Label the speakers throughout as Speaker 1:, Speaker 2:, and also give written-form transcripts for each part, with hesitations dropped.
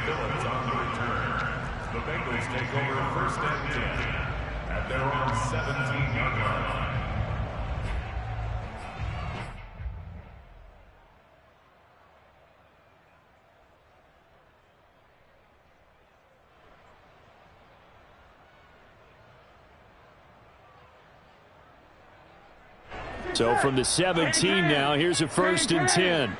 Speaker 1: The Bengals take over first and 10 at their own 17-yard line.
Speaker 2: So from the 17 now, here's a first and 10.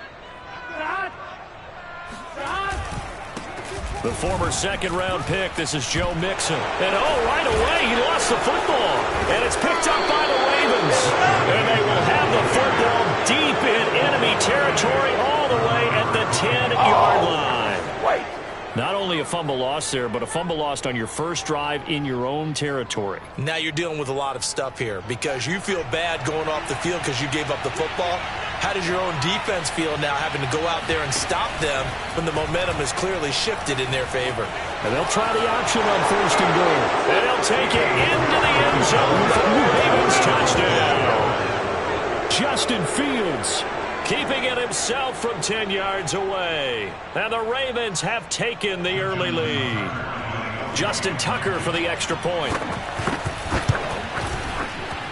Speaker 2: The former second-round pick, this is Joe Mixon. And right away, he lost the football. And it's picked up by the Ravens. And they will have the football deep in enemy territory all the way at the 10-yard line.
Speaker 3: Wait.
Speaker 2: Not only a fumble loss there, but a fumble lost on your first drive in your own territory.
Speaker 4: Now you're dealing with a lot of stuff here because you feel bad going off the field because you gave up the football. How does your own defense feel now having to go out there and stop them when the momentum is clearly shifted in their favor?
Speaker 2: And they'll try the option on first and goal. And they'll take it into the end zone for the Ravens touchdown. Justin Fields keeping it himself from 10 yards away. And the Ravens have taken the early lead. Justin Tucker for the extra point.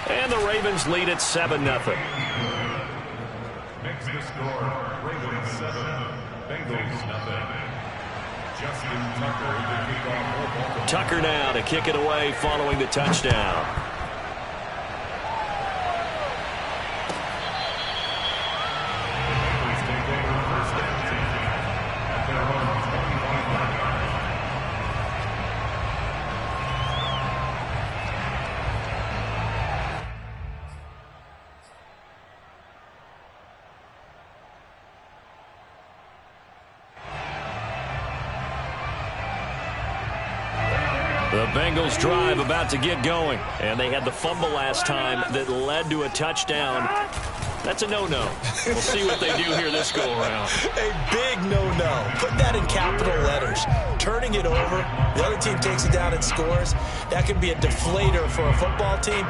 Speaker 2: And the Ravens lead at 7-0.
Speaker 1: Makes the score, Ravens 7, Bengals nothing. Justin Tucker to kick off.
Speaker 2: Tucker now to kick it away following the touchdown. The Bengals drive about to get going. And they had the fumble last time that led to a touchdown. That's a no-no. We'll see what they do here this go-around.
Speaker 4: A big no-no. Put that in capital letters. Turning it over, the other team takes it down and scores. That can be a deflator for a football team.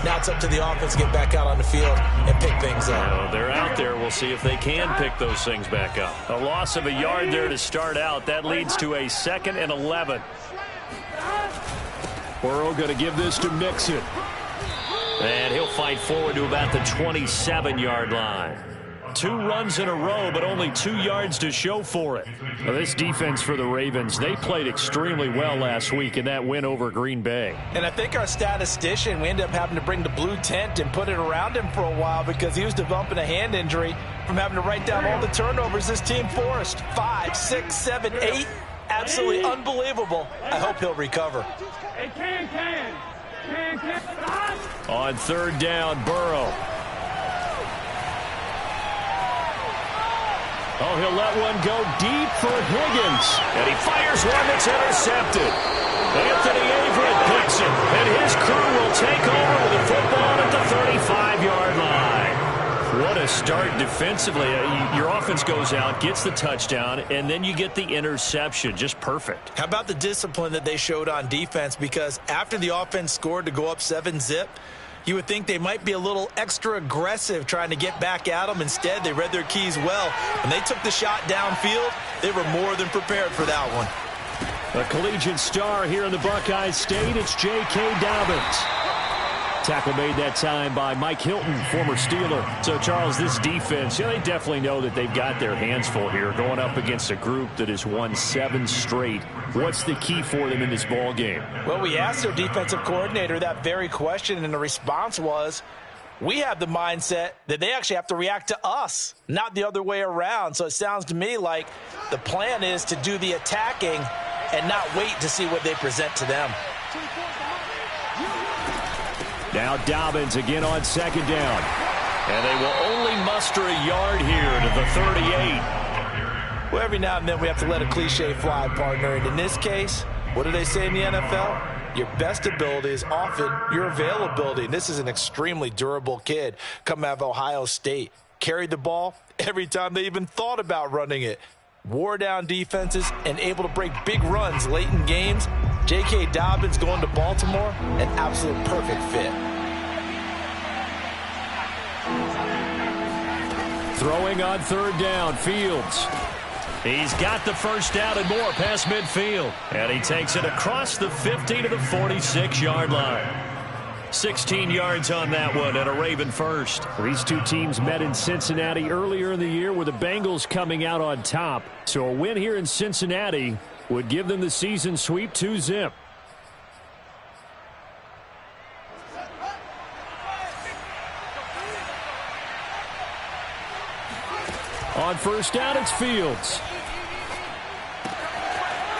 Speaker 4: Now it's up to the offense to get back out on the field and pick things up.
Speaker 2: They're out there. We'll see if they can pick those things back up. A loss of a yard there to start out. That leads to a 2nd and 11. Burrow going to give this to Mixon. And he'll fight forward to about the 27-yard line. 2 runs in a row, but only 2 yards to show for it. Now, this defense for the Ravens, they played extremely well last week in that win over Green Bay.
Speaker 4: And I think our statistician, we ended up having to bring the blue tent and put it around him for a while because he was developing a hand injury from having to write down all the turnovers this team forced. 5, 6, 7, 8. Absolutely unbelievable. I hope he'll recover.
Speaker 2: On 3rd down, Burrow. He'll let one go deep for Higgins. And he fires one that's intercepted. Anthony Averett picks it. And his crew will take over with the football at the 35-yard line. What a start defensively. Your offense goes out, gets the touchdown, and then you get the interception. Just perfect.
Speaker 4: How about the discipline that they showed on defense? Because after the offense scored to go up 7-zip, you would think they might be a little extra aggressive trying to get back at them. Instead, they read their keys well. When they took the shot downfield, they were more than prepared for that one.
Speaker 2: A collegiate star here in the Buckeye State, it's J.K. Dobbins. Tackle made that time by Mike Hilton, former Steeler. So, Charles, this defense, they definitely know that they've got their hands full here going up against a group that has won 7 straight. What's the key for them in this ball game?
Speaker 4: Well, we asked their defensive coordinator that very question, and the response was, we have the mindset that they actually have to react to us, not the other way around. So it sounds to me like the plan is to do the attacking and not wait to see what they present to them.
Speaker 2: Now Dobbins again on 2nd down. And they will only muster a yard here to the 38.
Speaker 4: Well, every now and then we have to let a cliche fly, partner. And in this case, what do they say in the NFL? Your best ability is often your availability. And this is an extremely durable kid coming out of Ohio State. Carried the ball every time they even thought about running it. Wore down defenses and able to break big runs late in games. J.K. Dobbins going to Baltimore, an absolute perfect fit.
Speaker 2: Throwing on 3rd down, Fields. He's got the first down and more past midfield. And he takes it across the 50 to the 46-yard line. 16 yards on that one and a Raven first.
Speaker 3: These two teams met in Cincinnati earlier in the year with the Bengals coming out on top. So a win here in Cincinnati would give them the season sweep 2-zip. On first down, it's Fields.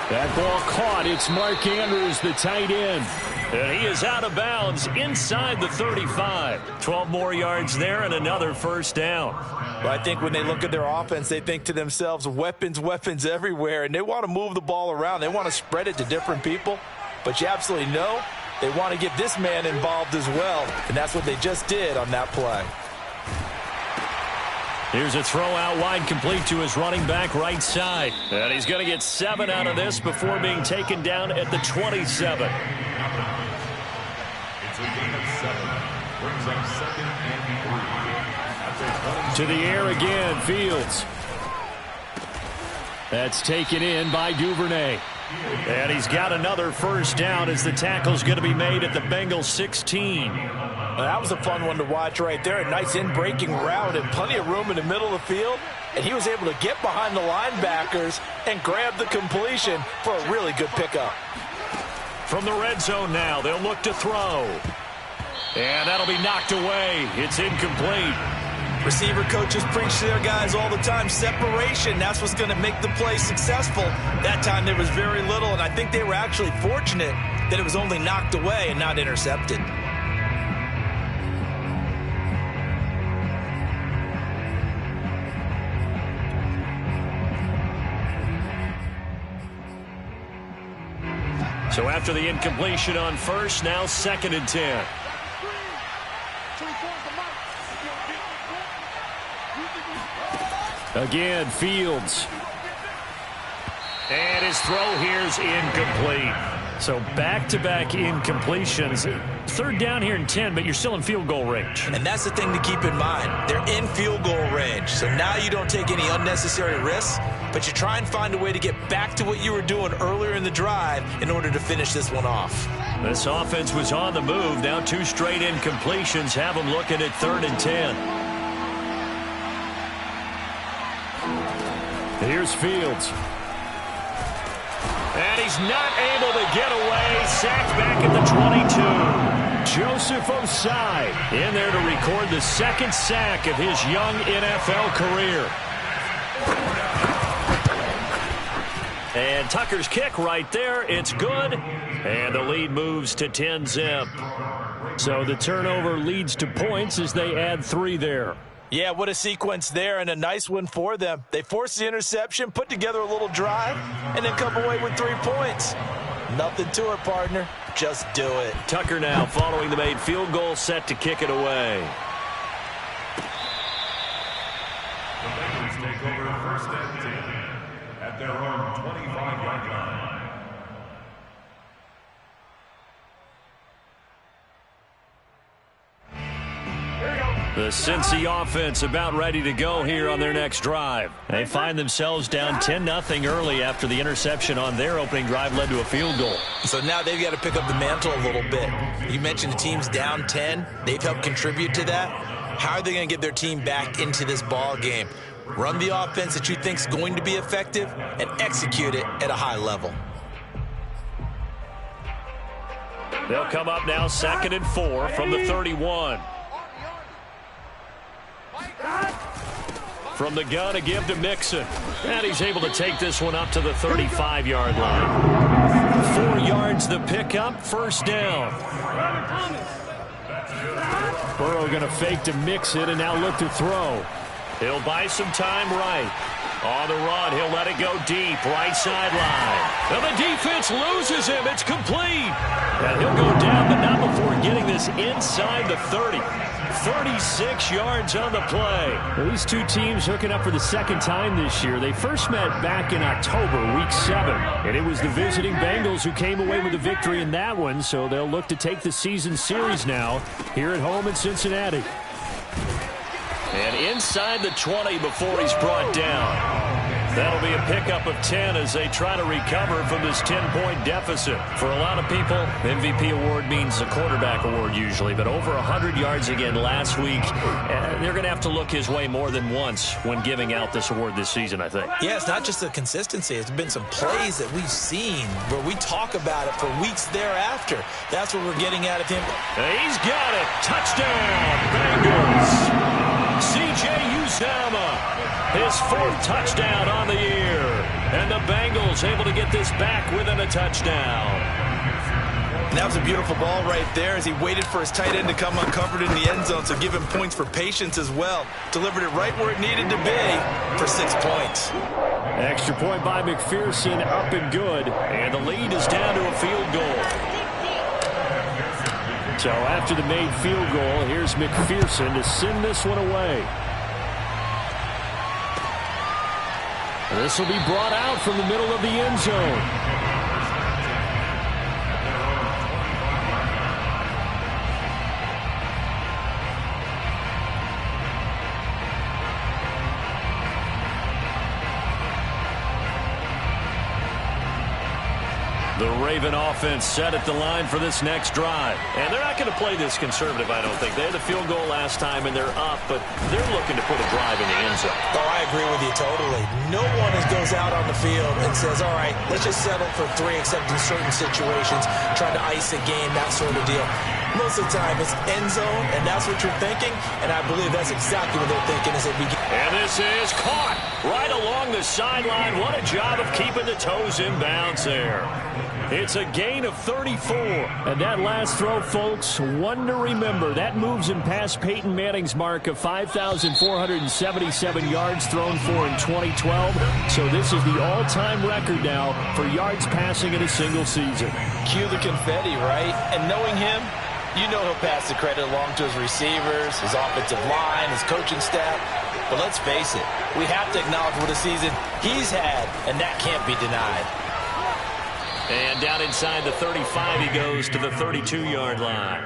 Speaker 3: That ball caught. It's Mark Andrews, the tight end.
Speaker 2: And he is out of bounds inside the 35. 12 more yards there and another first down.
Speaker 4: Well, I think when they look at their offense, they think to themselves, weapons, weapons everywhere, and they want to move the ball around. They want to spread it to different people. But you absolutely know they want to get this man involved as well, and that's what they just did on that play.
Speaker 2: Here's a throw out wide, complete to his running back right side. And he's going to get 7 out of this before being taken down at the 27.
Speaker 1: It's a gain of 7. Brings up 2nd and 3.
Speaker 3: To the air again, Fields. That's taken in by Duvernay.
Speaker 2: And he's got another first down as the tackle's going to be made at the Bengals 16.
Speaker 4: Well, that was a fun one to watch right there. A nice in-breaking route and plenty of room in the middle of the field. And he was able to get behind the linebackers and grab the completion for a really good pickup.
Speaker 2: From the red zone now, they'll look to throw. And that'll be knocked away. It's incomplete.
Speaker 4: Receiver coaches preach to their guys all the time. Separation, that's what's going to make the play successful. That time there was very little, and I think they were actually fortunate that it was only knocked away and not intercepted.
Speaker 2: So after the incompletion on first, now 2nd and 10.
Speaker 3: Again, Fields.
Speaker 2: And his throw here's incomplete.
Speaker 3: So back-to-back incompletions. 3rd down here and 10, but you're still in field goal range.
Speaker 4: And that's the thing to keep in mind. They're in field goal range. So now you don't take any unnecessary risks, but you try and find a way to get back to what you were doing earlier in the drive in order to finish this one off.
Speaker 2: This offense was on the move. Now 2 straight incompletions have them looking at 3rd and 10.
Speaker 3: Here's Fields.
Speaker 2: And he's not able to get away. Sacked back at the 22.
Speaker 3: Joseph Osai
Speaker 2: in there to record the 2nd sack of his young NFL career. And Tucker's kick right there. It's good. And the lead moves to 10-zip.
Speaker 3: So the turnover leads to points as they add 3 there.
Speaker 4: Yeah, what a sequence there, and a nice one for them. They forced the interception, put together a little drive, and then come away with 3 points. Nothing to it, partner. Just do it.
Speaker 2: Tucker now following the made field goal, set to kick it away.
Speaker 1: The Bengals take over 1st and 10 at their own 25-yard line.
Speaker 2: The Cincy offense about ready to go here on their next drive. They find themselves down 10-0 early after the interception on their opening drive led to a field goal.
Speaker 4: So now they've got to pick up the mantle a little bit. You mentioned the team's down 10. They've helped contribute to that. How are they going to get their team back into this ball game? Run the offense that you think is going to be effective and execute it at a high level.
Speaker 2: They'll come up now 2nd and 4 from the 31. From the gun, a give to Mixon. And he's able to take this one up to the 35-yard line. 4 yards the pickup, first down.
Speaker 3: Burrow going to fake to mix it and now look to throw.
Speaker 2: He'll buy some time right. On the run, he'll let it go deep, right sideline. And the defense loses him. It's complete. And he'll go down, but not before getting this inside the 30. 36 yards on the play.
Speaker 3: Well, these two teams hooking up for the 2nd time this year. They first met back in October, week 7. And it was the visiting Bengals who came away with the victory in that one, so they'll look to take the season series now here at home in Cincinnati.
Speaker 2: And inside the 20 before he's brought down.
Speaker 3: That'll be a pickup of 10 as they try to recover from this 10-point deficit. For a lot of people, MVP award means a quarterback award usually, but over 100 yards again last week. They're going to have to look his way more than once when giving out this award this season, I think.
Speaker 4: Yeah, it's not just the consistency. It's been some plays that we've seen where we talk about it for weeks thereafter. That's what we're getting out of him.
Speaker 3: He's got it. Touchdown, Bengals. C.J. Uzomah, his 4th touchdown on the year. And the Bengals able to get this back within a touchdown.
Speaker 4: And that was a beautiful ball right there as he waited for his tight end to come uncovered in the end zone, so give him points for patience as well. Delivered it right where it needed to be for 6 points.
Speaker 3: Extra point by McPherson, up and good. And the lead is down to a field goal. So after the made field goal, here's McPherson to send this one away. This will be brought out from the middle of the end zone. The Raven offense set at the line for this next drive. And they're not going to play this conservative, I don't think. They had the field goal last time, and they're up, but they're looking to put a drive in the end zone.
Speaker 4: Oh, I agree with you totally. No one goes out on the field and says, all right, let's just settle for 3, except in certain situations, trying to ice a game, that sort of deal. Most of the time, it's end zone, and that's what you're thinking, and I believe that's exactly what they're thinking as they begin.
Speaker 3: And this is caught right along the sideline. What a job of keeping the toes in bounds there. It's a gain of 34. And that last throw, folks, one to remember. That moves him past Peyton Manning's mark of 5,477 yards thrown for in 2012. So this is the all-time record now for yards passing in a single season.
Speaker 4: Cue the confetti, right? And knowing him, you know he'll pass the credit along to his receivers, his offensive line, his coaching staff. But let's face it, we have to acknowledge what a season he's had, and that can't be denied.
Speaker 3: And down inside the 35, he goes to the 32-yard line.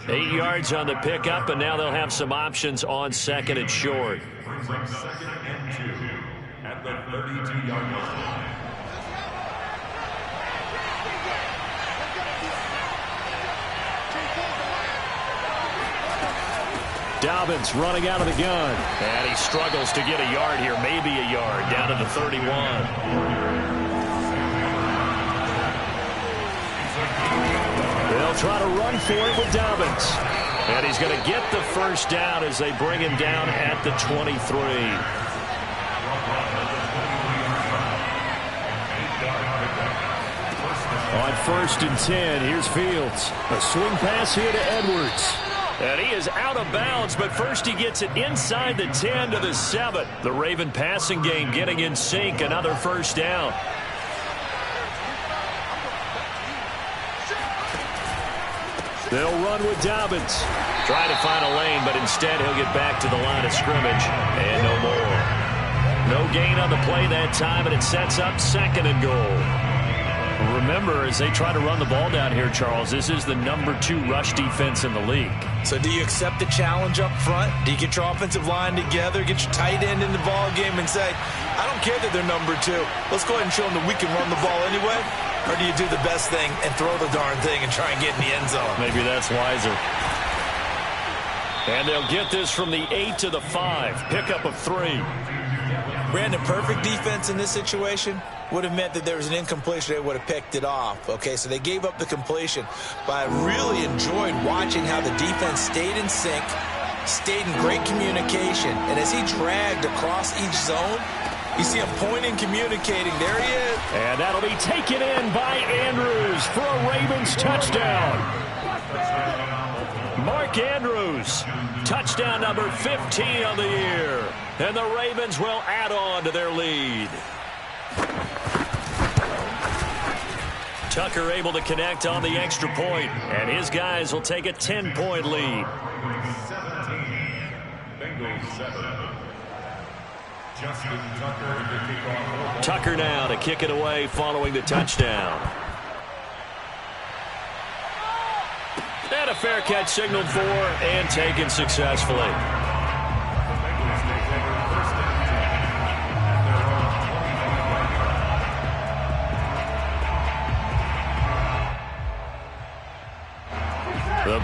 Speaker 3: 8 yards on the pickup, and now they'll have some options on 2nd and short.
Speaker 1: Brings up 2nd and 2 at the 32-yard line.
Speaker 3: Dobbins running out of the gun. And he struggles to get a yard here, maybe a yard, down to the 31. They'll try to run for it with Dobbins. And he's going to get the first down as they bring him down at the 23. On 1st and 10, here's Fields. A swing pass here to Edwards. And he is out of bounds, but first he gets it inside the 10 to the 7. The Raven passing game getting in sync, another first down. They'll run with Dobbins. Trying to find a lane, but instead he'll get back to the line of scrimmage. And no more. No gain on the play that time, and it sets up 2nd and goal. Remember, as they try to run the ball down here, Charles, this is the #2 rush defense in the league.
Speaker 4: So do you accept the challenge up front? Do you get your offensive line together, get your tight end in the ball game and say, I don't care that they're #2. Let's go ahead and show them that we can run the ball anyway? Or do you do the best thing and throw the darn thing and try and get in the end zone?
Speaker 3: Maybe that's wiser. And they'll get this from the 8 to the 5. Pickup of 3.
Speaker 4: Brandon, perfect defense in this situation would have meant that there was an incompletion. They would have picked it off. Okay, so they gave up the completion. But I really enjoyed watching how the defense stayed in sync, stayed in great communication. And as he dragged across each zone, you see him pointing, communicating. There he is.
Speaker 3: And that'll be taken in by Andrews for a Ravens touchdown. Mark Andrews, touchdown number 15 on the year. And the Ravens will add on to their lead. Tucker able to connect on the extra point, and his guys will take a 10-point lead.
Speaker 1: 17, Bengals 7. Justin Tucker to kick off.
Speaker 3: Tucker now to kick it away following the touchdown. And a fair catch signaled for and taken successfully.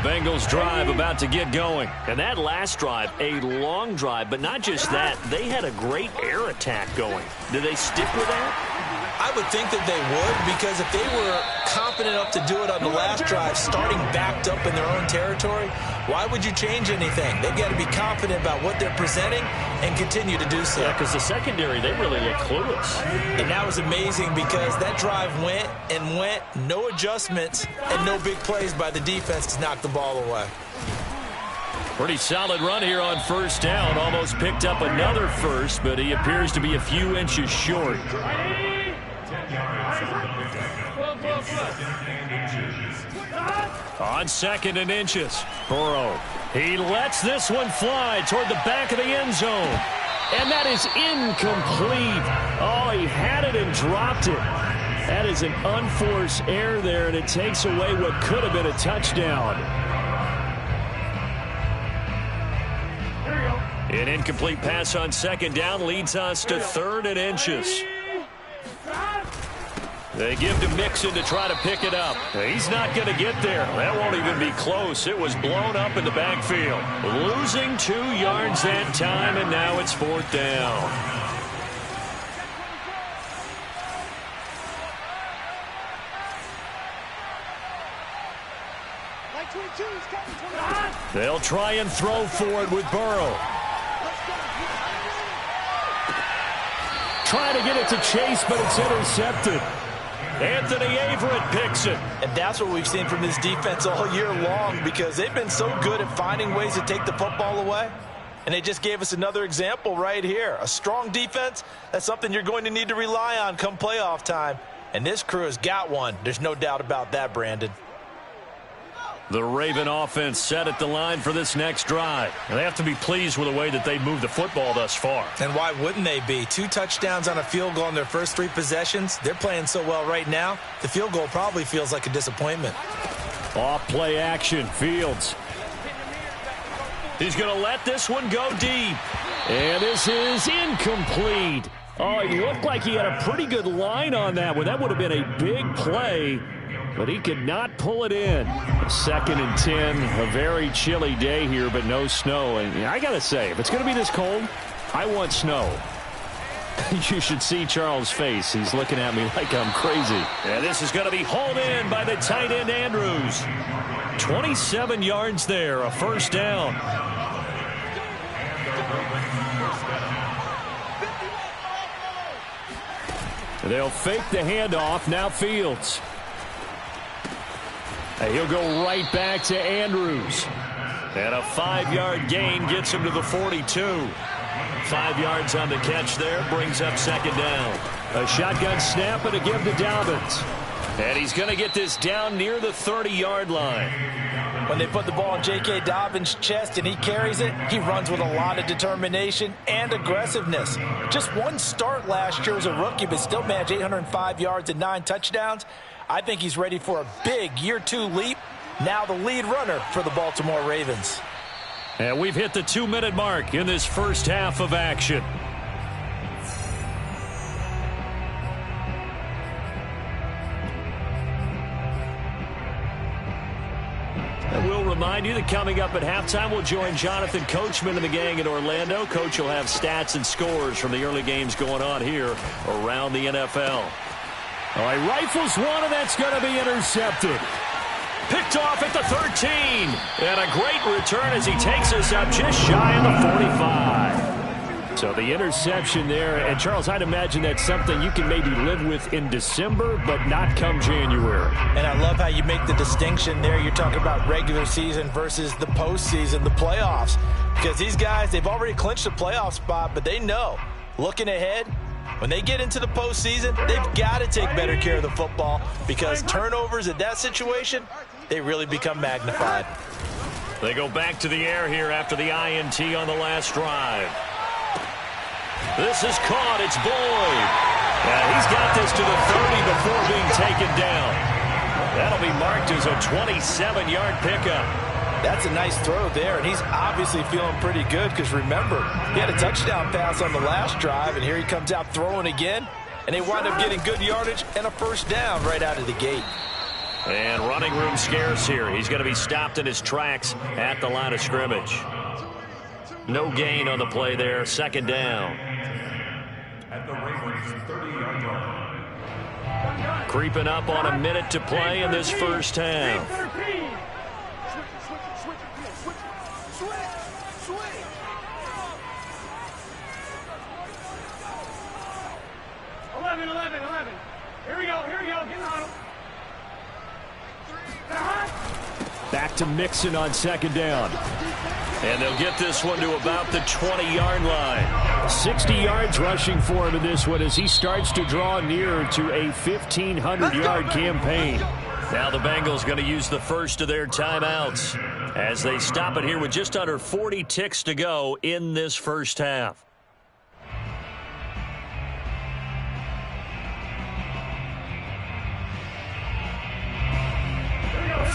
Speaker 3: Bengals drive about to get going. And that last drive, a long drive, but not just that, they had a great air attack going. Do they stick with that?
Speaker 4: I would think that they would, because if they were confident enough to do it on the last drive, starting backed up in their own territory, why would you change anything? They've got to be confident about what they're presenting and continue to do so.
Speaker 3: Yeah, because the secondary, they really look clueless.
Speaker 4: And that was amazing because that drive went and went, no adjustments and no big plays by the defense to knock the ball away.
Speaker 3: Pretty solid run here on first down. Almost picked up another first, but he appears to be a few inches short. On 2nd and inches, Burrow. He lets this one fly toward the back of the end zone. And that is incomplete. Oh, he had it and dropped it. That is an unforced error there, and it takes away what could have been a touchdown. An incomplete pass on 2nd down leads us to 3rd and inches. They give to Mixon to try to pick it up. He's not going to get there. That won't even be close. It was blown up in the backfield. Losing 2 yards that time, and now it's 4th down. They'll try and throw for it with Burrow. Trying to get it to Chase, but it's intercepted. Anthony Averett picks it.
Speaker 4: And that's what we've seen from this defense all year long, because they've been so good at finding ways to take the football away. And they just gave us another example right here. A strong defense, that's something you're going to need to rely on come playoff time. And this crew has got one. There's no doubt about that, Brandon.
Speaker 3: The Raven offense set at the line for this next drive. And they have to be pleased with the way that they moved the football thus far.
Speaker 4: And why wouldn't they be? 2 touchdowns on a field goal in their first 3 possessions. They're playing so well right now, the field goal probably feels like a disappointment.
Speaker 3: Off play action, Fields. He's going to let this one go deep. And this is incomplete. Oh, it looked like he had a pretty good line on that one. That would have been a big play. But he could not pull it in. 2nd and 10, a very chilly day here, but no snow. And I got to say, if it's going to be this cold, I want snow. You should see Charles' face. He's looking at me like I'm crazy. And this is going to be hauled in by the tight end, Andrews. 27 yards there, a first down. They'll fake the handoff. Now Fields. He'll go right back to Andrews. And a 5-yard gain gets him to the 42. 5 yards on the catch there, brings up 2nd down. A shotgun snap and a give to Dobbins. And he's going to get this down near the 30-yard line.
Speaker 4: When they put the ball in J.K. Dobbins' chest and he carries it, he runs with a lot of determination and aggressiveness. Just one start last year as a rookie, but still managed 805 yards and 9 touchdowns. I think he's ready for a big year 2 leap. Now the lead runner for the Baltimore Ravens.
Speaker 3: And we've hit the 2-minute mark in this first half of action. And we'll remind you that coming up at halftime, we'll join Jonathan Coachman and the gang in Orlando. Coach will have stats and scores from the early games going on here around the NFL. All right, rifles one, and that's going to be intercepted. Picked off at the 13. And a great return as he takes us up just shy of the 45. So the interception there. And, Charles, I'd imagine that's something you can maybe live with in December, but not come January.
Speaker 4: And I love how you make the distinction there. You're talking about regular season versus the postseason, the playoffs. Because these guys, they've already clinched a playoff spot, but they know, looking ahead, when they get into the postseason, they've got to take better care of the football, because turnovers in that situation, they really become magnified.
Speaker 3: They go back to the air here after the INT on the last drive. This is caught. It's Boyd. And he's got this to the 30 before being taken down. That'll be marked as a 27-yard pickup.
Speaker 4: That's a nice throw there, and he's obviously feeling pretty good because, remember, he had a touchdown pass on the last drive, and here he comes out throwing again, and they wind up getting good yardage and a first down right out of the gate.
Speaker 3: And running room scarce here. He's going to be stopped in his tracks at the line of scrimmage. No gain on the play there. Second down.
Speaker 1: At the Ravens' 30-yard line.
Speaker 3: Creeping up on a minute to play in this first half. Back to Mixon on second down. And they'll get this one to about the 20-yard line. 60 yards rushing for him in this one as he starts to draw nearer to a 1,500-yard campaign. Now the Bengals going to use the first of their timeouts as they stop it here with just under 40 ticks to go in this first half.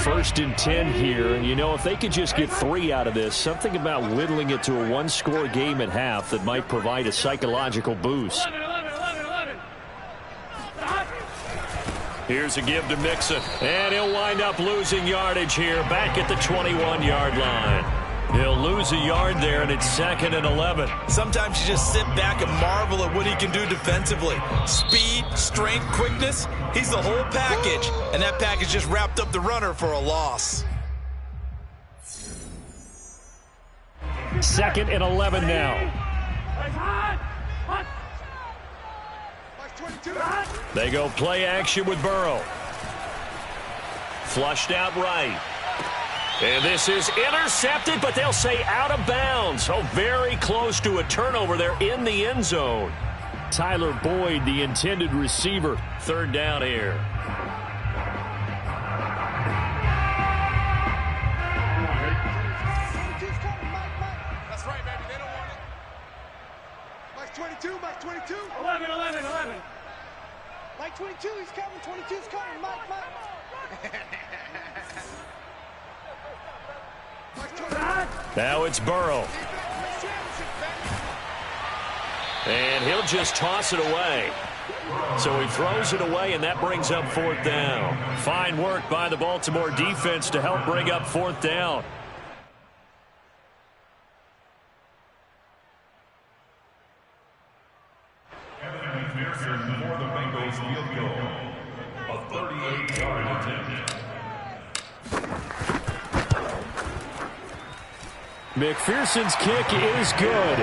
Speaker 3: First and 10 here, and you know, if they could just get 3 out of this, something about whittling it to a one-score game at half that might provide a psychological boost. Here's a give to Mixon, and he'll wind up losing yardage here back at the 21-yard line. He'll lose a yard there, and it's 2nd and 11.
Speaker 4: Sometimes you just sit back and marvel at what he can do defensively. Speed, strength, quickness, he's the whole package. And that package just wrapped up the runner for a loss.
Speaker 3: 2nd and 11 now. They go play action with Burrow. Flushed out right. And this is intercepted, but they'll say out of bounds. Oh, very close to a turnover there in the end zone. Tyler Boyd, the intended receiver. Third down here.
Speaker 5: That's right, baby. They don't want it. Mike 22, Mike 22. 11. Mike 22, he's coming. 22's coming. Mike.
Speaker 3: Now it's Burrow. And he'll just toss it away. So he throws it away, and that brings up 4th down. Fine work by the Baltimore defense to help bring up 4th down.
Speaker 1: McPherson for the Bengals field goal. A 38-yard attempt.
Speaker 3: McPherson's kick is good.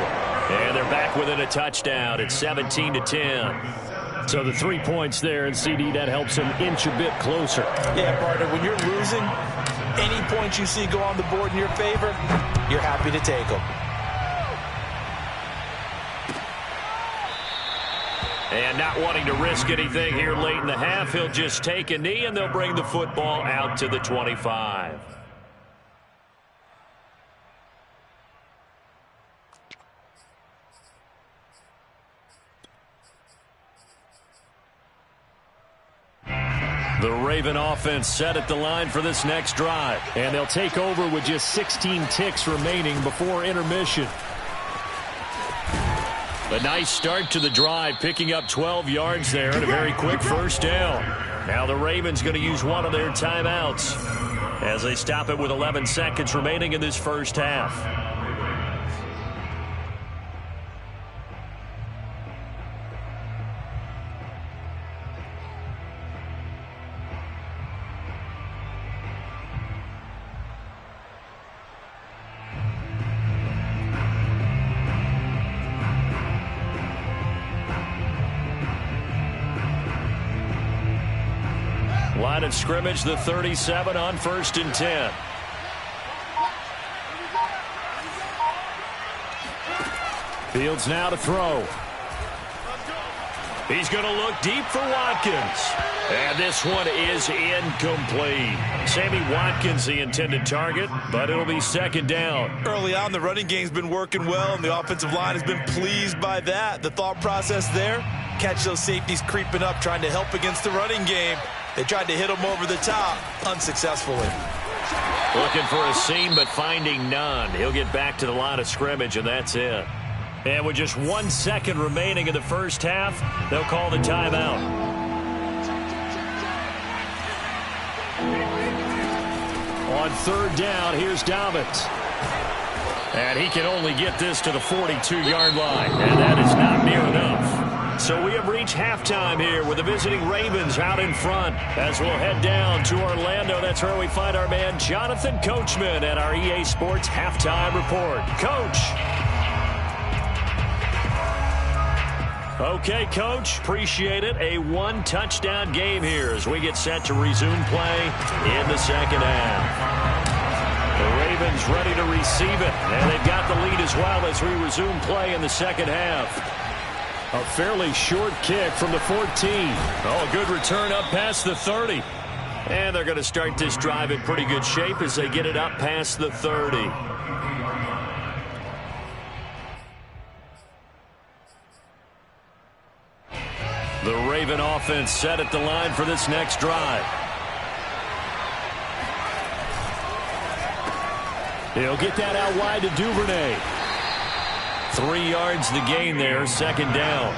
Speaker 3: And they're back within a touchdown. It's 17-10. So the 3 points there, and CD, that helps them inch a bit closer.
Speaker 4: Yeah, partner, when you're losing, any points you see go on the board in your favor, you're happy to take them.
Speaker 3: And not wanting to risk anything here late in the half, he'll just take a knee, and they'll bring the football out to the 25. The Raven offense set at the line for this next drive. And they'll take over with just 16 ticks remaining before intermission. A nice start to the drive, picking up 12 yards there and a very quick first down. Now the Ravens going to use one of their timeouts as they stop it with 11 seconds remaining in this first half. Line of scrimmage, the 37 on 1st and 10. Fields now to throw. He's going to look deep for Watkins. And this one is incomplete. Sammy Watkins, the intended target, but it'll be 2nd down.
Speaker 4: Early on, the running game's been working well, and the offensive line has been pleased by that. The thought process there, catch those safeties creeping up, trying to help against the running game. They tried to hit him over the top, unsuccessfully.
Speaker 3: Looking for a seam, but finding none. He'll get back to the line of scrimmage, and that's it. And with just 1 second remaining in the first half, they'll call the timeout. On third down, here's Dobbins. And he can only get this to the 42-yard line. And that is not near enough. So we have reached halftime here with the visiting Ravens out in front. As we'll head down to Orlando, that's where we find our man Jonathan Coachman at our EA Sports Halftime Report. Coach. Okay, Coach, appreciate it. A one-touchdown game here as we get set to resume play in the second half. The Ravens ready to receive it, and they've got the lead as well as we resume play in the second half. A fairly short kick from the 14. Oh, a good return up past the 30. And they're going to start this drive in pretty good shape as they get it up past the 30. The Raven offense set at the line for this next drive. He'll get that out wide to Duvernay. 3 yards the gain there, second down.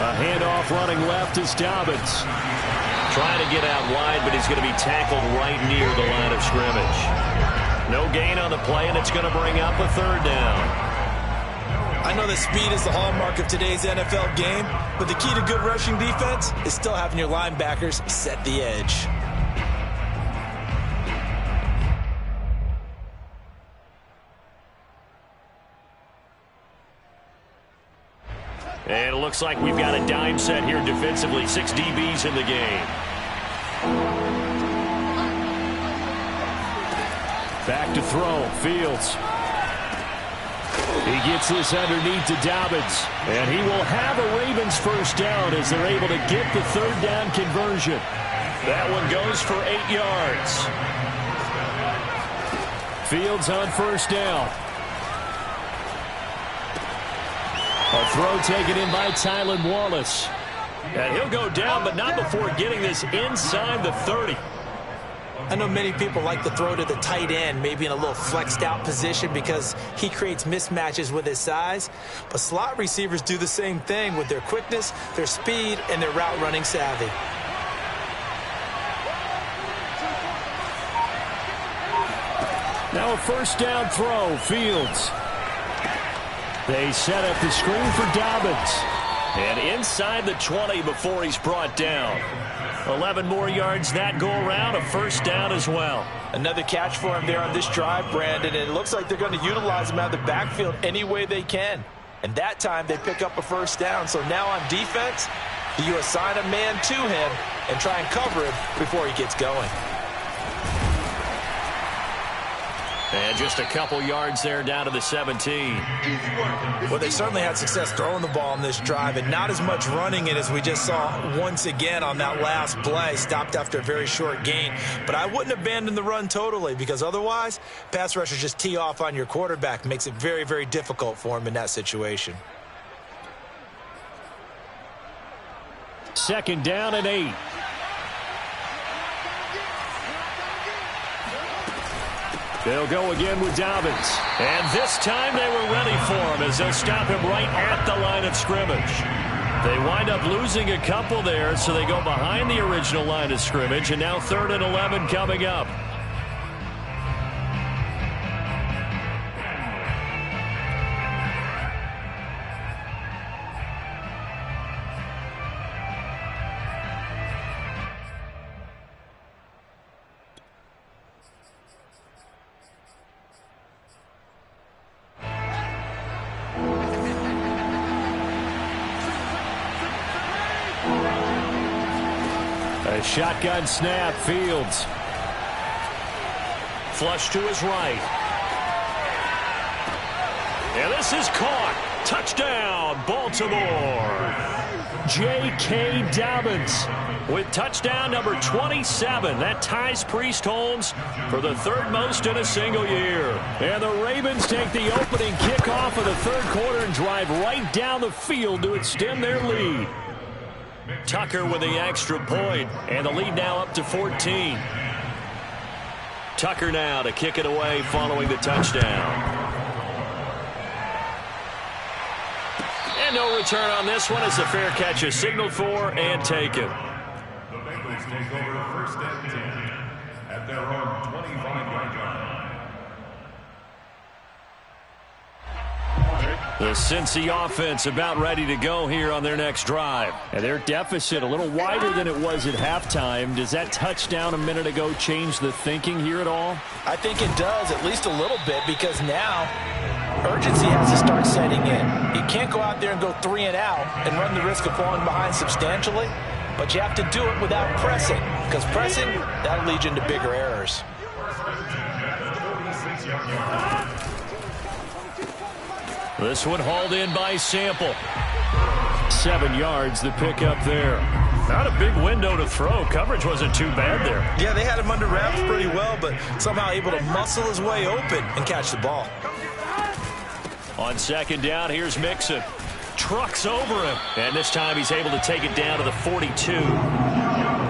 Speaker 3: A handoff running left is Dobbins. Trying to get out wide, but he's going to be tackled right near the line of scrimmage. No gain on the play, and it's going to bring up a third down.
Speaker 4: I know that speed is the hallmark of today's NFL game, but the key to good rushing defense is still having your linebackers set the edge.
Speaker 3: And it looks like we've got a dime set here defensively. 6 DBs in the game. Back to throw. Fields. He gets this underneath to Dobbins. And he will have a Ravens first down as they're able to get the third down conversion. That one goes for 8 yards. Fields on first down. A throw taken in by Tylan Wallace. And he'll go down, but not before getting this inside the 30.
Speaker 4: I know many people like to throw to the tight end, maybe in a little flexed out position because he creates mismatches with his size. But slot receivers do the same thing with their quickness, their speed, and their route running savvy.
Speaker 3: Now a first down throw, Fields. They set up the screen for Dobbins. And inside the 20 before he's brought down. 11 more yards that go around, a first down as well.
Speaker 4: Another catch for him there on this drive, Brandon, and it looks like they're going to utilize him out of the backfield any way they can. And that time they pick up a first down. So now on defense, you assign a man to him and try and cover him before he gets going.
Speaker 3: And just a couple yards there down to the 17.
Speaker 4: Well, they certainly had success throwing the ball on this drive and not as much running it as we just saw once again on that last play. Stopped after a very short gain. But I wouldn't abandon the run totally because otherwise, pass rushers just tee off on your quarterback. Makes it very, very difficult for him in that situation.
Speaker 3: Second down and 8. They'll go again with Dobbins. And this time they were ready for him as they'll stop him right at the line of scrimmage. They wind up losing a couple there, so they go behind the original line of scrimmage, and now 3rd and 11 coming up. A shotgun snap, Fields. Flush to his right. And this is caught. Touchdown, Baltimore. J.K. Dobbins with touchdown number 27. That ties Priest Holmes for the 3rd most in a single year. And the Ravens take the opening kickoff of the 3rd quarter and drive right down the field to extend their lead. Tucker with the extra point, and the lead now up to 14. Tucker now to kick it away following the touchdown. And And no return on this one as the fair catch is signaled for and taken.
Speaker 1: The Bengals take over first and 10 at their own 25-yard line.
Speaker 3: The Cincy offense about ready to go here on their next drive. And their deficit a little wider than it was at halftime. Does that touchdown a minute ago change the thinking here at all?
Speaker 4: I think it does, at least a little bit, because now urgency has to start setting in. You can't go out there and go 3 and out and run the risk of falling behind substantially, but you have to do it without pressing, because pressing, that'll lead you into bigger errors.
Speaker 3: This one hauled in by Sample. 7 yards, the pickup there. Not a big window to throw. Coverage wasn't too bad there.
Speaker 4: Yeah, they had him under wraps pretty well, but somehow able to muscle his way open and catch the ball.
Speaker 3: On second down, here's Mixon. Trucks over him. And this time he's able to take it down to the 42.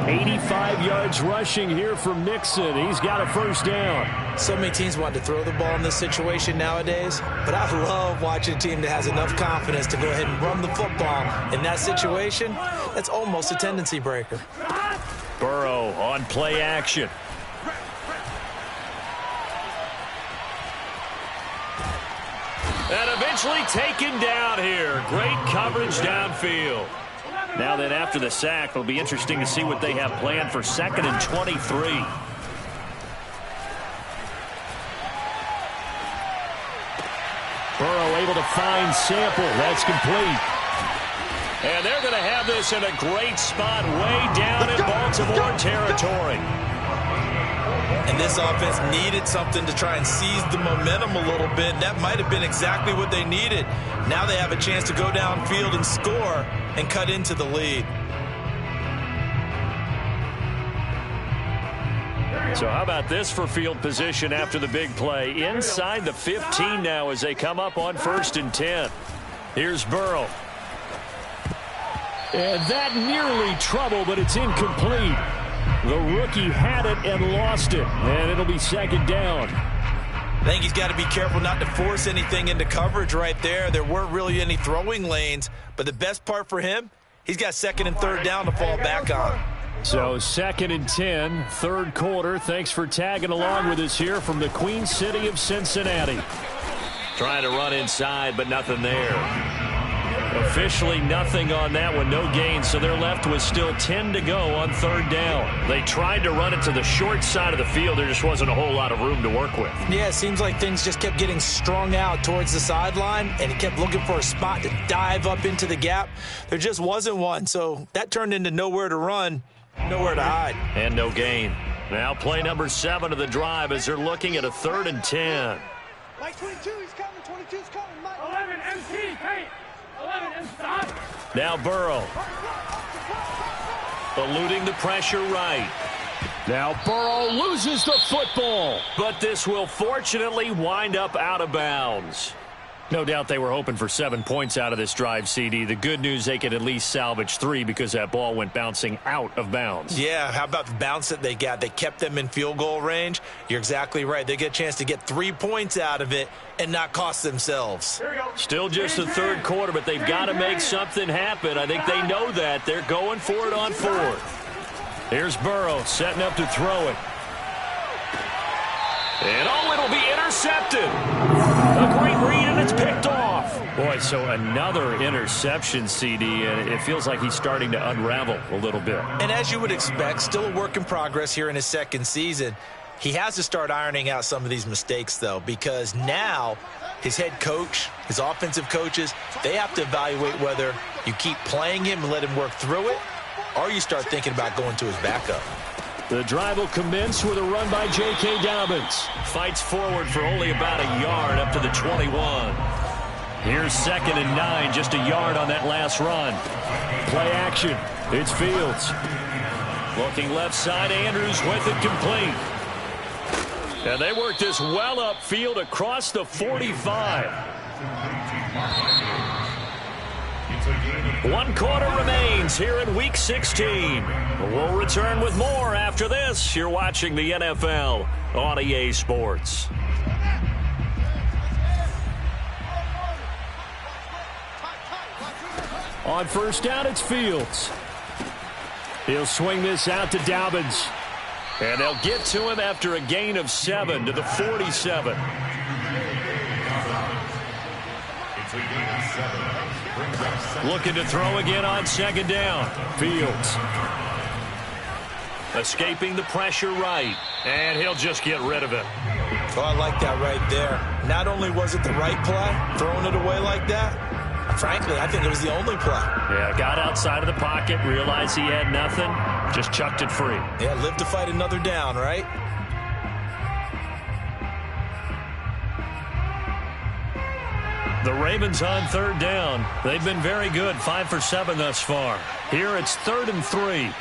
Speaker 3: 85 yards rushing here for Mixon. He's got a first down.
Speaker 4: So many teams want to throw the ball in this situation nowadays, but I love watching a team that has enough confidence to go ahead and run the football. In that situation, that's almost a tendency breaker.
Speaker 3: Burrow on play action. And eventually taken down here. Great coverage downfield. Now then, after the sack, it'll be interesting to see what they have planned for 2nd and 23. Burrow able to find Sample. That's complete. And they're going to have this in a great spot way down in Baltimore territory.
Speaker 4: And this offense needed something to try and seize the momentum a little bit. That might have been exactly what they needed. Now they have a chance to go downfield and score and cut into the lead.
Speaker 3: So how about this for field position after the big play? Inside the 15 now as they come up on 1st and 10. Here's Burrow. And that nearly trouble, but it's incomplete. The rookie had it and lost it, and it'll be 2nd down.
Speaker 4: I think he's got to be careful not to force anything into coverage right there. There weren't really any throwing lanes, but the best part for him, he's got 2nd and 3rd down to fall back on.
Speaker 3: So 2nd and 10, 3rd quarter. Thanks for tagging along with us here from the Queen City of Cincinnati. Trying to run inside, but nothing there. Officially nothing on that one, no gain, so they're left with still 10 to go on 3rd down. They tried to run it to the short side of the field. There just wasn't a whole lot of room to work with.
Speaker 4: Yeah, it seems like things just kept getting strung out towards the sideline, and he kept looking for a spot to dive up into the gap. There just wasn't one, so that turned into nowhere to run, nowhere to hide.
Speaker 3: And no gain. Now play number 7 of the drive as they're looking at a 3rd and 10.
Speaker 5: Mike 22, he's coming. 22's coming. Mike.
Speaker 6: 11 MC, hey. 11 and stop.
Speaker 3: Now Burrow. Eluding the pressure right. Now Burrow loses the football. But this will fortunately wind up out of bounds. No doubt they were hoping for 7 points out of this drive, CD. The good news, they could at least salvage 3 because that ball went bouncing out of bounds.
Speaker 4: Yeah, how about the bounce that they got? They kept them in field goal range. You're exactly right. They get a chance to get 3 points out of it and not cost themselves.
Speaker 3: Still just the 3rd quarter, but they've got to make something happen. I think they know that. They're going for it on 4th. Here's Burrow setting up to throw it. And it'll be intercepted. A great read, and it's picked off. Boy, so another interception, CD, and it feels like he's starting to unravel a little bit.
Speaker 4: And as you would expect, still a work in progress here in his 2nd season. He has to start ironing out some of these mistakes, though, because now his head coach, his offensive coaches, they have to evaluate whether you keep playing him and let him work through it, or you start thinking about going to his backup.
Speaker 3: The drive will commence with a run by J.K. Dobbins. Fights forward for only about a yard up to the 21. Here's 2nd and 9, just a yard on that last run. Play action. It's Fields. Looking left side, Andrews with it complete. And they work this well upfield across the 45. 1 quarter remains here in Week 16. We'll return with more after this. You're watching the NFL on EA Sports. On first down, it's Fields. He'll swing this out to Dobbins. And they'll get to him after a gain of 7 to the 47. Looking to throw again on second down. Fields. Escaping the pressure right. And he'll just get rid of it.
Speaker 4: Oh, I like that right there. Not only was it the right play, throwing it away like that, frankly, I think it was the only play.
Speaker 3: Yeah, got outside of the pocket, realized he had nothing, just chucked it free.
Speaker 4: Yeah, live to fight another down, right?
Speaker 3: The Ravens on third down. They've been very good, 5 for 7 thus far. Here it's 3rd and 3.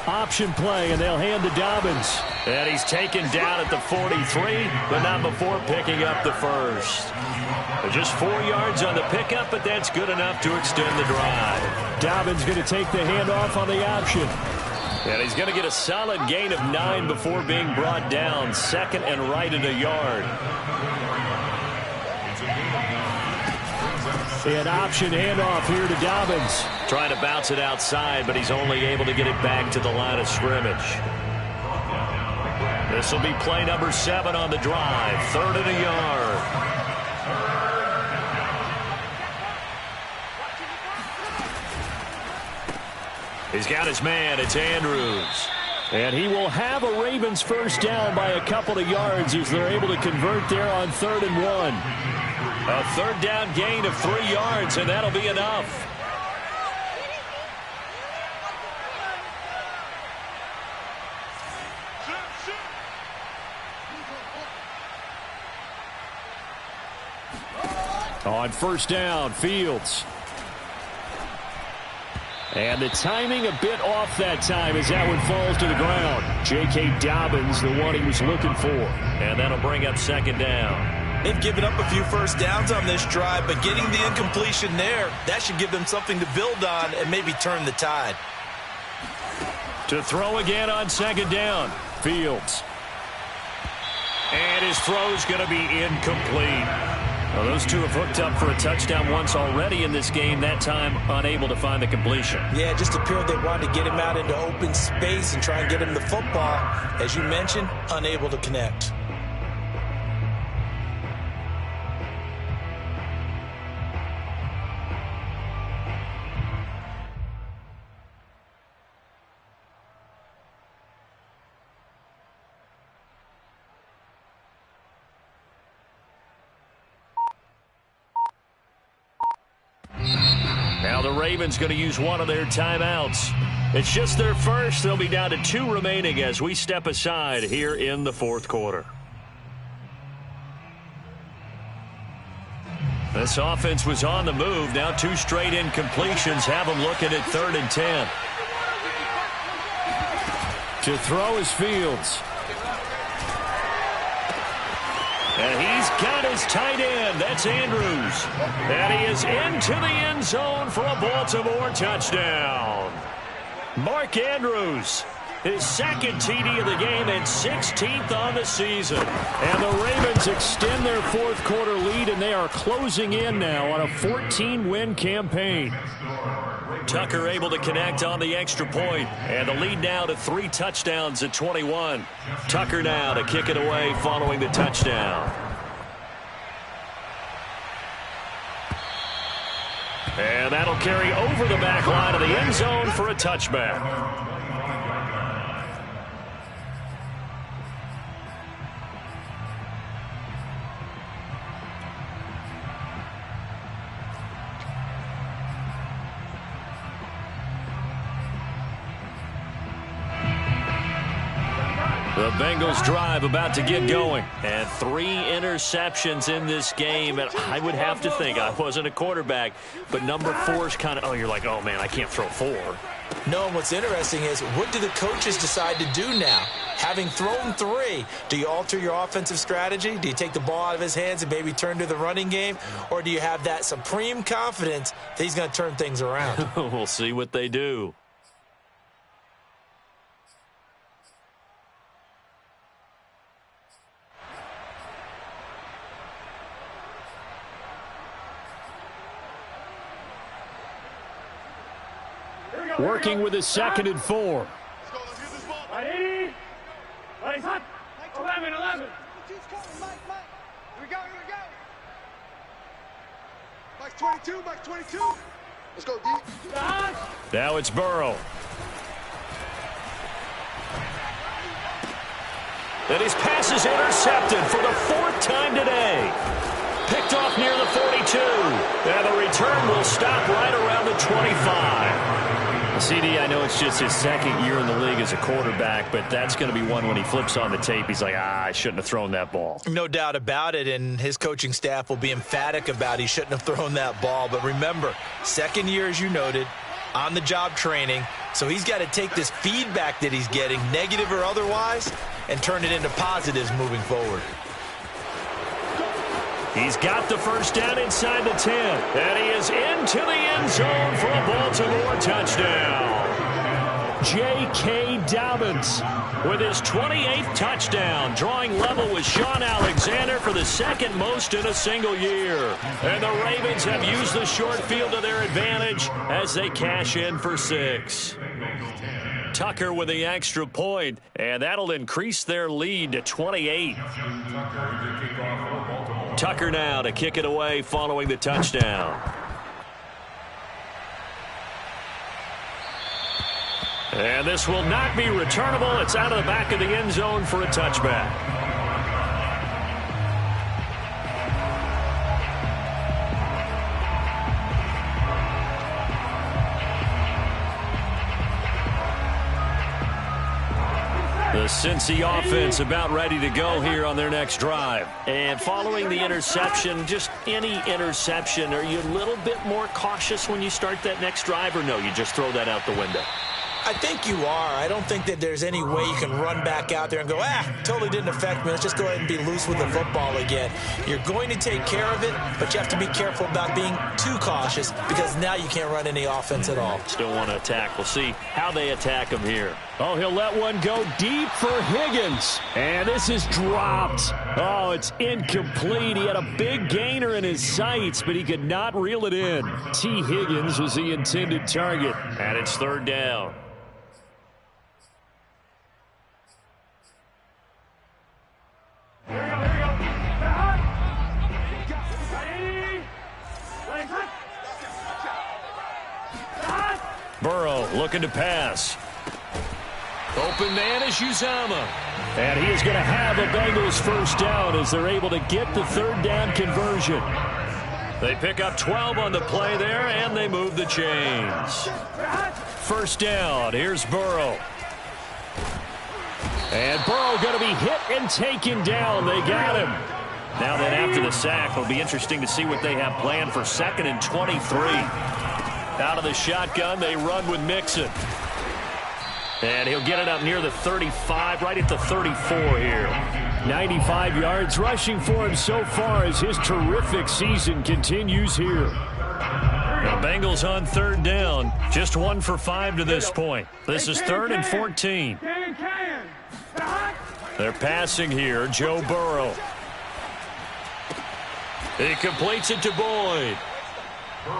Speaker 3: Option play, and they'll hand to Dobbins. And he's taken down at the 43, but not before picking up the first. Just 4 yards on the pickup, but that's good enough to extend the drive. Dobbins going to take the handoff on the option. And he's going to get a solid gain of 9 before being brought down. Second and right at a yard. An option handoff here to Dobbins. Trying to bounce it outside, but he's only able to get it back to the line of scrimmage. This will be play number 7 on the drive. 3rd and a yard. He's got his man. It's Andrews. And he will have a Ravens first down by a couple of yards as they're able to convert there on 3rd and 1. A third down gain of 3 yards, and that'll be enough. On first down, Fields. And the timing a bit off that time as that one falls to the ground. J.K. Dobbins, the one he was looking for. And that'll bring up second down.
Speaker 4: They've given up a few first downs on this drive, but getting the incompletion there, that should give them something to build on and maybe turn the tide.
Speaker 3: To throw again on second down, Fields. And his throw's going to be incomplete. Well, those two have hooked up for a touchdown once already in this game, that time unable to find the completion.
Speaker 4: Yeah, it just appeared they wanted to get him out into open space and try and get him the football. As you mentioned, unable to connect.
Speaker 3: Now the Ravens going to use one of their timeouts. It's just their first. They'll be down to 2 remaining as we step aside here in the 4th quarter. This offense was on the move. Now 2 straight incompletions have them looking at 3rd and 10. To throw is Fields. And he's got his tight end. That's Andrews. And he is into the end zone for a Baltimore touchdown. Mark Andrews, his second TD of the game and 16th on the season. And the Ravens extend their 4th quarter lead, and they are closing in now on a 14-win campaign. Tucker able to connect on the extra point, and the lead now to 3 touchdowns at 21. Tucker now to kick it away following the touchdown. And that'll carry over the back line of the end zone for a touchback. The Bengals drive about to get going. And 3 interceptions in this game. And I would have to think, I wasn't a quarterback, but number 4 is kind of, oh, you're like, oh, man, I can't throw 4.
Speaker 4: No, and what's interesting is, what do the coaches decide to do now? Having thrown 3, do you alter your offensive strategy? Do you take the ball out of his hands and maybe turn to the running game? Or do you have that supreme confidence that he's going to turn things around?
Speaker 3: We'll see what they do. Working with his 2nd and 4.
Speaker 6: Ready? Ready, hot. 11.
Speaker 5: Here we go. Mike 22, Mike 22. Let's go, D.
Speaker 3: Now it's Burrow. And his pass is intercepted for the 4th time today. Picked off near the 42. And the return will stop right around the 25. CD, I know it's just his 2nd year in the league as a quarterback, but that's going to be one when he flips on the tape. He's like, I shouldn't have thrown that ball.
Speaker 4: No doubt about it, and his coaching staff will be emphatic about he shouldn't have thrown that ball. But remember, 2nd year, as you noted, on-the-job training, so he's got to take this feedback that he's getting, negative or otherwise, and turn it into positives moving forward.
Speaker 3: He's got the 1st down inside the 10. And he is into the end zone for a Baltimore touchdown. J.K. Dobbins with his 28th touchdown, drawing level with Sean Alexander for the 2nd most in a single year. And the Ravens have used the short field to their advantage as they cash in for 6. Tucker with the extra point, and that'll increase their lead to 28. Tucker now to kick it away following the touchdown. And this will not be returnable. It's out of the back of the end zone for a touchback. The Cincy offense about ready to go here on their next drive. And following the interception, just any interception, are you a little bit more cautious when you start that next drive, or no, you just throw that out the window?
Speaker 4: I think you are. I don't think that there's any way you can run back out there and go, totally didn't affect me. Let's just go ahead and be loose with the football again. You're going to take care of it, but you have to be careful about being too cautious because now you can't run any offense at all.
Speaker 3: Still want to attack. We'll see how they attack him here. Oh, he'll let one go deep for Higgins. And this is dropped. Oh, it's incomplete. He had a big gainer in his sights, but he could not reel it in. T. Higgins was the intended target. And it's 3rd down. Burrow looking to pass. Open man is Uzomah. And he is going to have a Bengals 1st down as they're able to get the 3rd down conversion. They pick up 12 on the play there, and they move the chains. 1st down. Here's Burrow. And Burrow going to be hit and taken down. They got him. Now then, after the sack, it'll be interesting to see what they have planned for 2nd and 23. Out of the shotgun, they run with Mixon. And he'll get it up near the 35, right at the 34 here. 95 yards rushing for him so far as his terrific season continues here. The Bengals on 3rd down, just 1 for 5 to this point. This is 3rd and 14. They're passing here, Joe Burrow. He completes it to Boyd.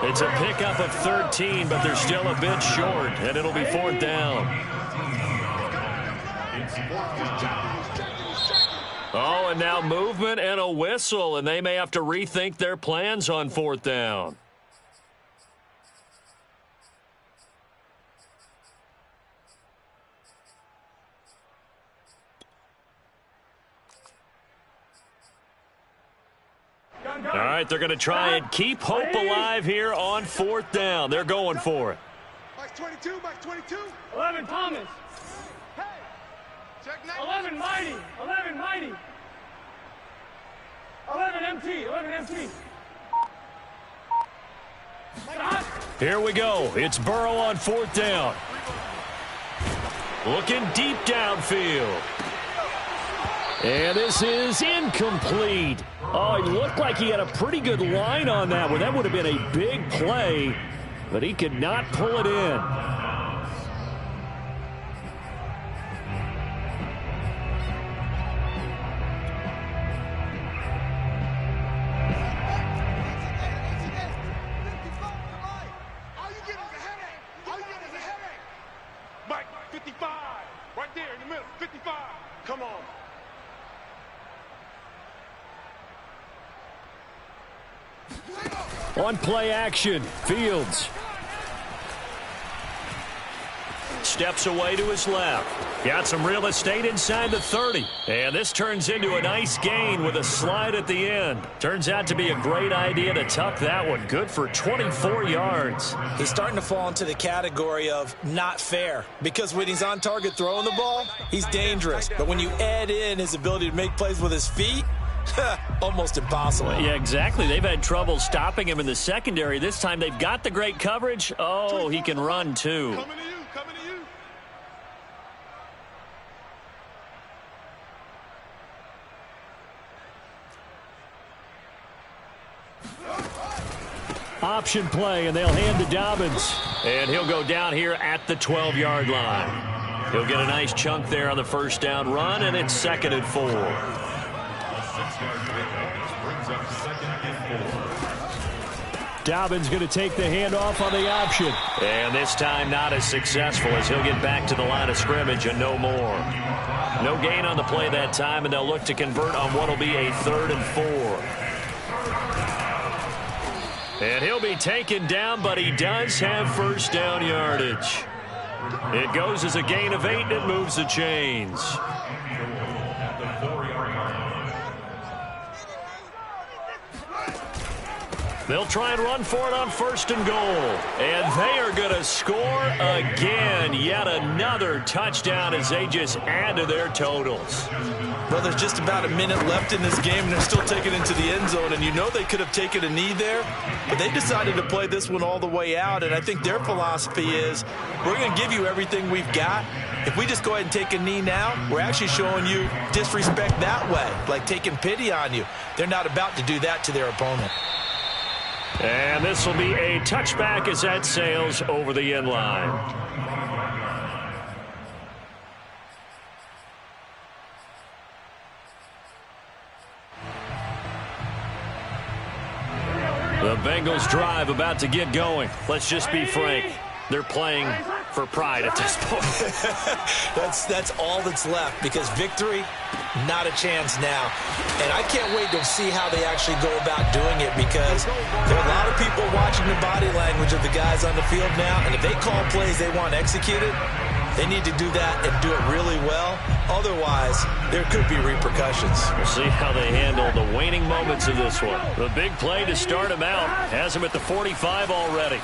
Speaker 3: It's a pickup of 13, but they're still a bit short, and it'll be 4th down. Oh, and now movement and a whistle, and they may have to rethink their plans on 4th down. All right, they're going to try and keep hope alive here on 4th down. They're going for it.
Speaker 5: Mike 22, Mike 22.
Speaker 6: 11, Thomas.
Speaker 5: Hey. Check
Speaker 6: 11, Mighty. 11, Mighty. 11, MT. 11, MT. Stop.
Speaker 3: Here we go. It's Burrow on 4th down. Looking deep downfield. And this is incomplete. Oh, he looked like he had a pretty good line on that one. That would have been a big play, but he could not pull it in.
Speaker 5: All you get is a headache. Mike, 55. Right there in the middle, 55. Come on.
Speaker 3: On play action, Fields.
Speaker 2: Steps away to his left. Got some real estate inside the 30. And this turns into a nice gain with a slide at the end. Turns out to be a great idea to tuck that one. Good for 24 yards.
Speaker 4: He's starting to fall into the category of not fair, because when he's on target throwing the ball, he's dangerous. But when you add in his ability to make plays with his feet, almost impossible.
Speaker 2: Yeah, exactly. They've had trouble stopping him in the secondary. This time they've got the great coverage. Oh, he can run too.
Speaker 5: Coming to you, coming to you.
Speaker 3: Option play, and they'll hand to Dobbins.
Speaker 2: And he'll go down here at the 12-yard line. He'll get a nice chunk there on the first down run, and it's 2nd and 4.
Speaker 1: A 6-yard pickup brings up 2nd and 4.
Speaker 3: Dobbins going to take the handoff on the option.
Speaker 2: And this time not as successful, as he'll get back to the line of scrimmage and no more. No gain on the play that time, and they'll look to convert on what will be a 3rd and 4. And he'll be taken down, but he does have first down yardage. It goes as a gain of 8, and it moves the chains.
Speaker 1: At the 4-yard line.
Speaker 2: They'll try and run for it on 1st and goal. And they are going to score again. Yet another touchdown as they just add to their totals.
Speaker 4: Well, there's just about a minute left in this game, and they're still taking it into the end zone. And you know they could have taken a knee there, but they decided to play this one all the way out. And I think their philosophy is, we're going to give you everything we've got. If we just go ahead and take a knee now, we're actually showing you disrespect that way, like taking pity on you. They're not about to do that to their opponent.
Speaker 2: And this will be a touchback as that sails over the end line. The Bengals drive about to get going. Let's just be frank. They're playing for pride at this point.
Speaker 4: That's all that's left, because victory, not a chance now. And I can't wait to see how they actually go about doing it, because there are a lot of people watching the body language of the guys on the field now, and if they call plays they want executed, they need to do that and do it really well. Otherwise, there could be repercussions.
Speaker 2: We'll see how they handle the waning moments of this one. The big play to start him out has him at the 45 already.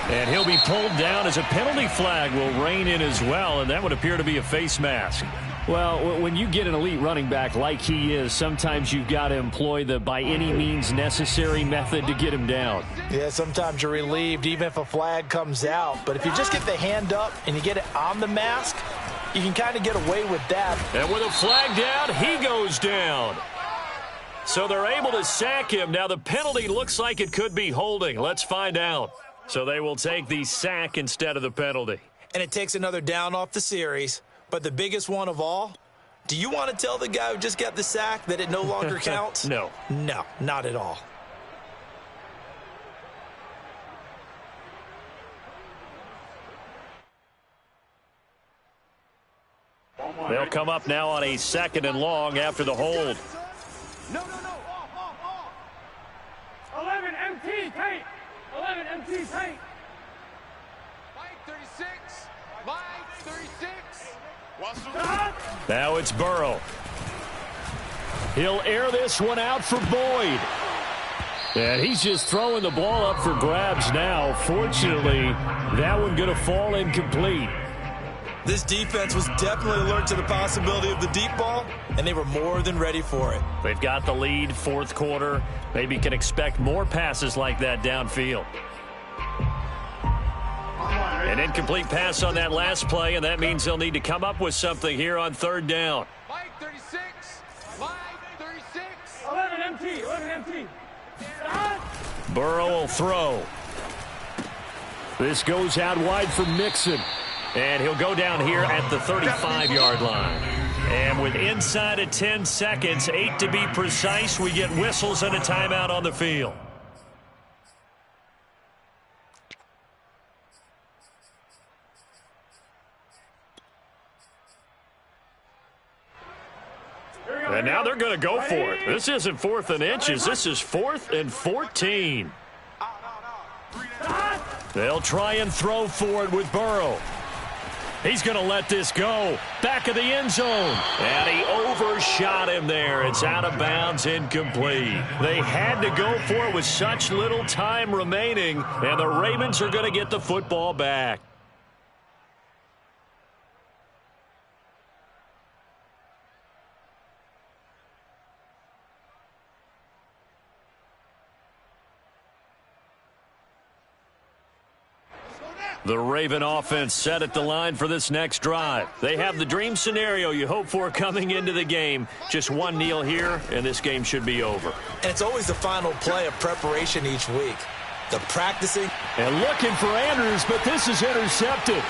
Speaker 2: And he'll be pulled down as a penalty flag will rein in as well, and that would appear to be a face mask.
Speaker 3: Well, when you get an elite running back like he is, sometimes you've got to employ the by any means necessary method to get him down.
Speaker 4: Yeah, sometimes you're relieved even if a flag comes out. But if you just get the hand up and you get it on the mask, you can kind of get away with that.
Speaker 2: And with a flag down, he goes down. So they're able to sack him. Now the penalty looks like it could be holding. Let's find out. So they will take the sack instead of the penalty.
Speaker 4: And it takes another down off the series. But the biggest one of all, do you want to tell the guy who just got the sack that it no longer counts?
Speaker 2: No.
Speaker 4: No, not at all.
Speaker 2: They'll come up now on a 2nd and long after the hold.
Speaker 5: No, off.
Speaker 6: 11 MT, tight. 11 MT, tight.
Speaker 5: Mike, 36. Mike, 36.
Speaker 2: Now it's Burrow.
Speaker 3: He'll air this one out for Boyd. And he's just throwing the ball up for grabs now. Fortunately, that one going to fall incomplete.
Speaker 4: This defense was definitely alert to the possibility of the deep ball, and they were more than ready for it.
Speaker 2: They've got the lead, 4th quarter. Maybe can expect more passes like that downfield. An incomplete pass on that last play, and that means they'll need to come up with something here on 3rd down.
Speaker 5: Mike, 36. Mike, 36.
Speaker 6: 11 MT, 11 MT.
Speaker 2: Burrow will throw.
Speaker 3: This goes out wide for Mixon.
Speaker 2: And he'll go down here at the 35-yard line. And with inside of 10 seconds, 8 to be precise, we get whistles and a timeout on the field.
Speaker 3: And now they're going to go for it. This isn't 4th and inches. This is 4th and 14. They'll try and throw for it with Burrow. He's going to let this go. Back of the end zone. And he overshot him there. It's out of bounds, incomplete. They had to go for it with such little time remaining. And the Ravens are going to get the football back. The Raven offense set at the line for this next drive. They have the dream scenario you hope for coming into the game. Just one kneel here, and this game should be over.
Speaker 4: And it's always the final play of preparation each week. The practicing.
Speaker 3: And looking for Andrews, but this is intercepted.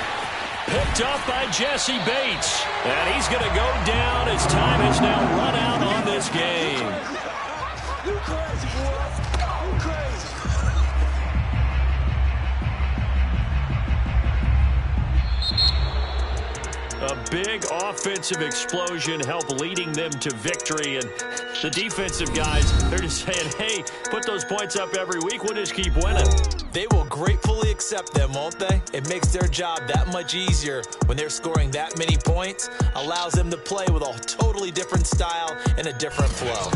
Speaker 3: Picked up by Jesse Bates. And he's going to go down as time has now run out on this game.
Speaker 5: You crazy, boy. You crazy.
Speaker 3: A big offensive explosion helped leading them to victory. And the defensive guys, they're just saying, hey, put those points up every week. We'll just keep winning.
Speaker 4: They will gratefully accept them, won't they? It makes their job that much easier when they're scoring that many points. Allows them to play with a totally different style and a different flow.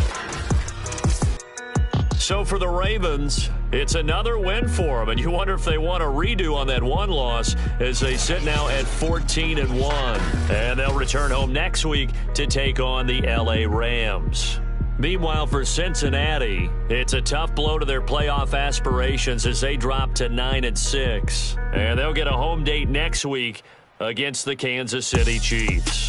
Speaker 3: So for the Ravens, it's another win for them, and you wonder if they want a redo on that one loss as they sit now at 14-1. And they'll return home next week to take on the L.A. Rams. Meanwhile, for Cincinnati, it's a tough blow to their playoff aspirations as they drop to 9-6. And they'll get a home date next week against the Kansas City Chiefs.